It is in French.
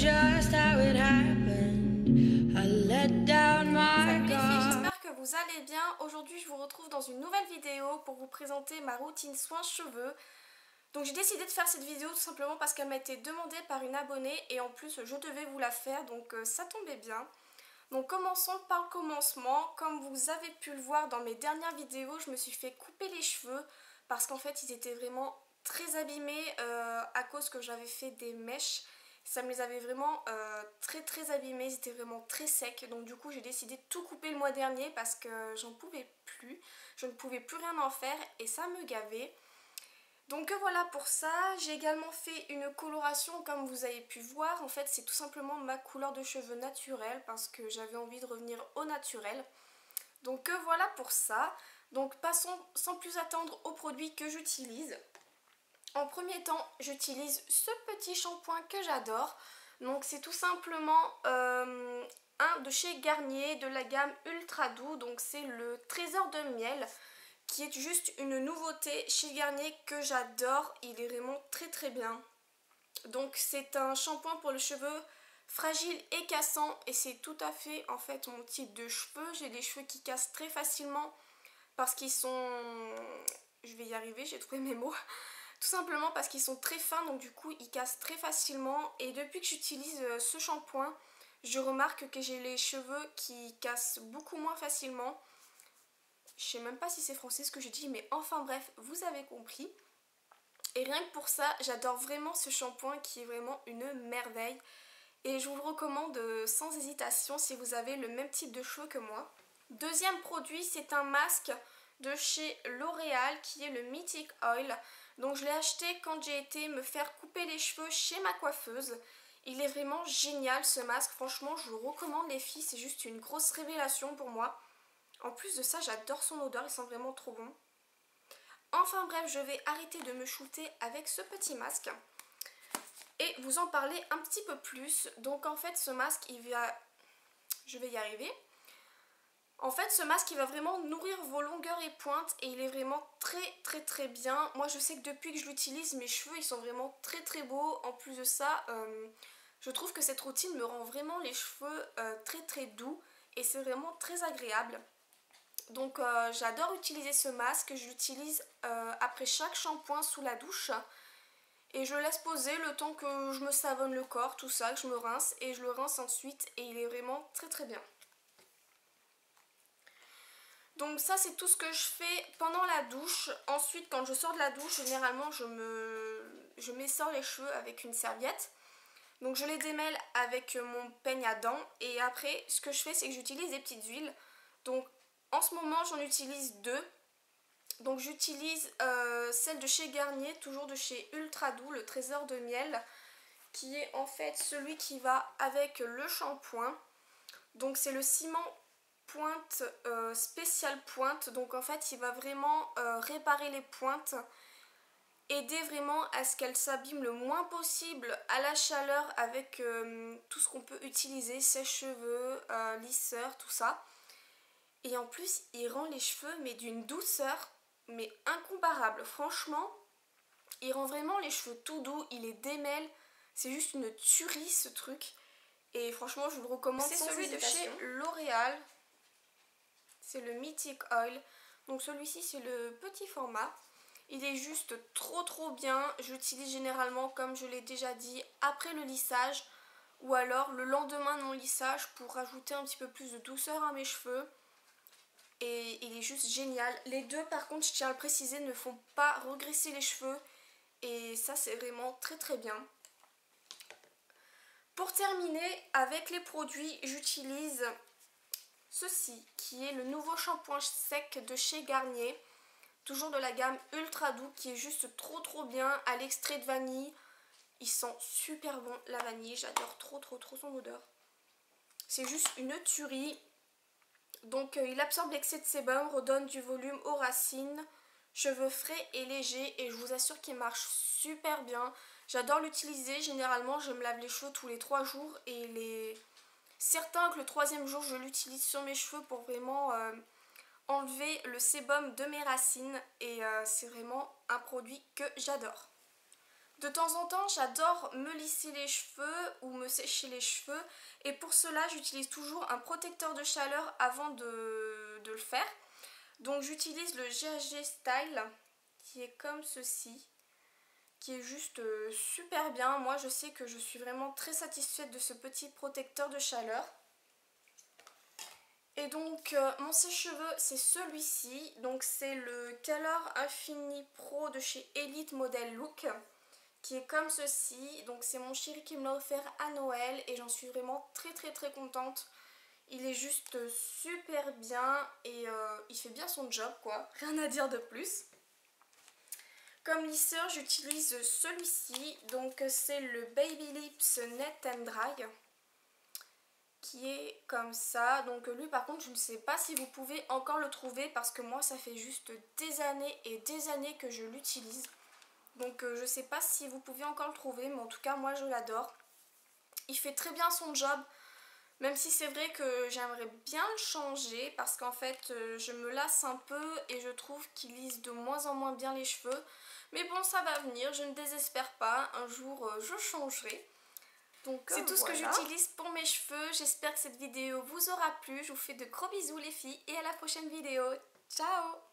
just how it happened. I let down my Salut les filles, guard. j'espère que vous allez bien. Aujourd'hui je vous retrouve dans une nouvelle vidéo pour vous présenter ma routine soins cheveux. Donc j'ai décidé de faire cette vidéo tout simplement parce qu'elle m'a été demandée par une abonnée et en plus je devais vous la faire, donc ça tombait bien. Donc commençons par le commencement. Comme vous avez pu le voir dans mes dernières vidéos, je me suis fait couper les cheveux parce qu'en fait ils étaient vraiment très abîmés à cause que j'avais fait des mèches. Ça me les avait vraiment très abîmés, ils étaient vraiment très secs. Donc du coup j'ai décidé de tout couper le mois dernier parce que j'en pouvais plus. Je ne pouvais plus rien en faire et ça me gavait. Donc voilà pour ça. J'ai également fait une coloration comme vous avez pu voir. En fait c'est tout simplement ma couleur de cheveux naturelle parce que j'avais envie de revenir au naturel. Donc voilà pour ça. Donc passons sans plus attendre aux produits que j'utilise. En premier temps, j'utilise ce petit shampoing que j'adore. Donc c'est tout simplement un de chez Garnier de la gamme Ultra Doux. Donc c'est le Trésor de miel qui est juste une nouveauté chez Garnier que j'adore. Il est vraiment très bien. Donc c'est un shampoing pour les cheveux fragile et cassant et c'est tout à fait en fait mon type de cheveux. J'ai des cheveux qui cassent très facilement parce qu'ils sont... Je vais y arriver, j'ai trouvé mes mots. Tout simplement parce qu'ils sont très fins, donc du coup ils cassent très facilement. Et depuis que j'utilise ce shampoing, je remarque que j'ai les cheveux qui cassent beaucoup moins facilement. Je sais même pas si c'est français ce que je dis, mais enfin bref, vous avez compris. Et rien que pour ça, j'adore vraiment ce shampoing qui est vraiment une merveille. Et je vous le recommande sans hésitation si vous avez le même type de cheveux que moi. Deuxième produit, c'est un masque de chez L'Oréal qui est le Mythic Oil. Donc je l'ai acheté quand j'ai été me faire couper les cheveux chez ma coiffeuse. Il est vraiment génial ce masque, franchement je vous le recommande les filles, c'est juste une grosse révélation pour moi. En plus de ça, j'adore son odeur, il sent vraiment trop bon. Enfin bref, je vais arrêter de me shooter avec ce petit masque et vous en parler un petit peu plus. Donc en fait ce masque, je vais y arriver. En fait ce masque il va vraiment nourrir vos longueurs et pointes et il est vraiment très bien. Moi je sais que depuis que je l'utilise mes cheveux ils sont vraiment très beaux. En plus de ça je trouve que cette routine me rend vraiment les cheveux très doux et c'est vraiment très agréable. Donc j'adore utiliser ce masque, je l'utilise après chaque shampoing sous la douche. Et je laisse poser le temps que je me savonne le corps, tout ça, que je me rince et je le rince ensuite et il est vraiment très bien. Donc ça c'est tout ce que je fais pendant la douche. Ensuite quand je sors de la douche, généralement je m'essore les cheveux avec une serviette. Donc je les démêle avec mon peigne à dents et après ce que je fais c'est que j'utilise des petites huiles. Donc en ce moment j'en utilise deux. Donc j'utilise celle de chez Garnier, toujours de chez Ultra Doux, le Trésor de miel, qui est en fait celui qui va avec le shampoing. Donc c'est le ciment pointe spécial pointe, donc en fait il va vraiment réparer les pointes, aider vraiment à ce qu'elles s'abîment le moins possible à la chaleur avec tout ce qu'on peut utiliser, sèche-cheveux, lisseur, tout ça. Et en plus il rend les cheveux mais d'une douceur mais incomparable, franchement il rend vraiment les cheveux tout doux, il les démêle, c'est juste une tuerie ce truc et franchement je vous le recommande. C'est celui de chez L'Oréal, c'est le Mythic Oil, donc celui-ci c'est le petit format, il est juste trop bien. J'utilise généralement comme je l'ai déjà dit après le lissage ou alors le lendemain de mon lissage pour rajouter un petit peu plus de douceur à mes cheveux. Et il est juste génial. Les deux par contre je tiens à le préciser ne font pas regresser les cheveux et ça c'est vraiment très bien. Pour terminer avec les produits, j'utilise ceci qui est le nouveau shampoing sec de chez Garnier, toujours de la gamme Ultra Doux qui est juste trop bien à l'extrait de vanille. Il sent super bon la vanille, j'adore trop son odeur. C'est juste une tuerie. Donc il absorbe l'excès de sébum, redonne du volume aux racines, cheveux frais et légers et je vous assure qu'il marche super bien. J'adore l'utiliser, généralement je me lave les cheveux tous les 3 jours et il est certain que le 3e jour je l'utilise sur mes cheveux pour vraiment enlever le sébum de mes racines et c'est vraiment un produit que j'adore. De temps en temps, j'adore me lisser les cheveux ou me sécher les cheveux. Et pour cela, j'utilise toujours un protecteur de chaleur avant de le faire. Donc j'utilise le GHG Style qui est comme ceci, qui est juste super bien. Moi je sais que je suis vraiment très satisfaite de ce petit protecteur de chaleur. Et donc mon sèche-cheveux c'est celui-ci, donc c'est le Color Infini Pro de chez Elite Model Look, qui est comme ceci. Donc c'est mon chéri qui me l'a offert à Noël et j'en suis vraiment très contente. Il est juste super bien et il fait bien son job quoi, rien à dire de plus. Comme lisseur j'utilise celui-ci, donc c'est le Baby Lips Net and Dry, qui est comme ça. Donc lui par contre je ne sais pas si vous pouvez encore le trouver parce que moi ça fait juste des années et des années que je l'utilise. Donc je ne sais pas si vous pouvez encore le trouver, mais en tout cas moi je l'adore. Il fait très bien son job. Même si c'est vrai que j'aimerais bien le changer parce qu'en fait je me lasse un peu et je trouve qu'il lisse de moins en moins bien les cheveux. Mais bon, ça va venir, je ne désespère pas, un jour je changerai. Donc c'est tout ce que j'utilise pour mes cheveux. J'espère que cette vidéo vous aura plu. Je vous fais de gros bisous les filles et à la prochaine vidéo. Ciao!